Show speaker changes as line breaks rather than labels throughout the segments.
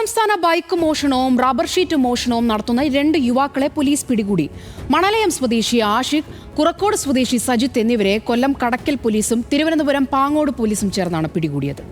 സംസ്ഥാന bike മോഷണവും rubber sheet മോഷണവും നടത്തുന്ന 2 യുവാക്കളെ പോലീസ് പിടികൂടി. മണലയം സ്വദേശി ആഷിഖ്, കുറക്കോട് സ്വദേശി സജിത്ത് എന്നിവരെ കൊല്ലം കടക്കൽ പോലീസും തിരുവനന്തപുരം പാങ്ങോട് പോലീസും ചേർന്നാണ് പിടികൂടിയത്.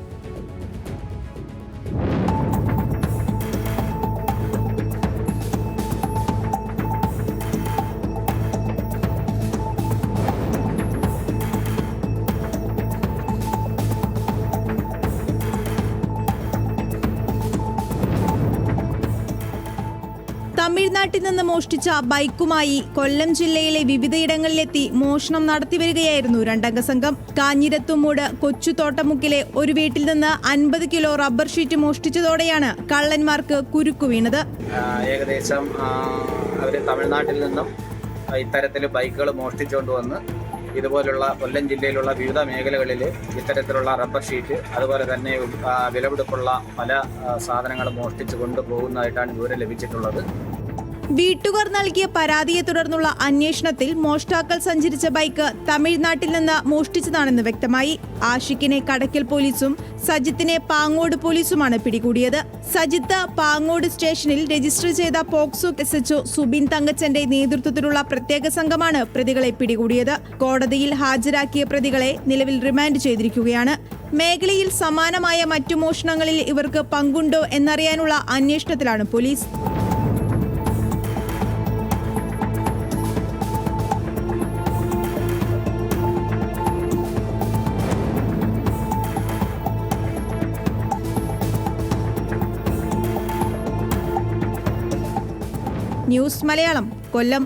തമിഴ്നാട്ടിൽ നിന്ന് മോഷ്ടിച്ച ബൈക്കുമായി കൊല്ലം ജില്ലയിലെ വിവിധയിടങ്ങളിലെത്തി മോഷണം നടത്തിവരികയായിരുന്നു രണ്ടംഗ സംഘം. കാഞ്ഞിരത്തുമൂട് കൊച്ചുതോട്ടമുക്കിലെ ഒരു വീട്ടിൽ നിന്ന് 50 കിലോ റബ്ബർ ഷീറ്റ് മോഷ്ടിച്ചതോടെയാണ് കള്ളന്മാർക്ക് കുരുക്കു വീണത്.
ഏകദേശം അവര് തമിഴ്നാട്ടിൽ നിന്നും ഇത്തരത്തിൽ ബൈക്കുകൾ മോഷ്ടിച്ചുകൊണ്ട് വന്ന് ഇതുപോലുള്ള കൊല്ലം ജില്ലയിലുള്ള വിവിധ മേഖലകളിൽ ഇത്തരത്തിലുള്ള റബ്ബർ ഷീറ്റ് അതുപോലെ തന്നെ വിലപിടിപ്പുള്ള പല സാധനങ്ങൾ മോഷ്ടിച്ചു കൊണ്ടുപോകുന്നതായിട്ടാണ് വിവരം ലഭിച്ചിട്ടുള്ളത്.
വീട്ടുകാർ നൽകിയ പരാതിയെ തുടർന്നുള്ള അന്വേഷണത്തിൽ മോഷ്ടാക്കൾ സഞ്ചരിച്ച ബൈക്ക് തമിഴ്നാട്ടിൽ നിന്ന് മോഷ്ടിച്ചതാണെന്ന് വ്യക്തമായി. ആഷിഖിനെ കടക്കൽ പോലീസും സജിത്തിനെ പാങ്ങോട് പോലീസുമാണ് പിടികൂടിയത്. സജിത്ത് പാങ്ങോട് സ്റ്റേഷനിൽ രജിസ്റ്റർ ചെയ്ത പോക്സോ SHO സുബിൻ തങ്കച്ചന്റെ നേതൃത്വത്തിലുള്ള പ്രത്യേക സംഘമാണ് പ്രതികളെ പിടികൂടിയത്. കോടതിയിൽ ഹാജരാക്കിയ പ്രതികളെ നിലവിൽ റിമാൻഡ് ചെയ്തിരിക്കുകയാണ്. മേഖലയിൽ സമാനമായ മറ്റു മോഷണങ്ങളിൽ ഇവർക്ക് പങ്കുണ്ടോ എന്നറിയാനുള്ള അന്വേഷണത്തിലാണ് പോലീസ്. ന്യൂസ് മലയാളം, കൊല്ലം.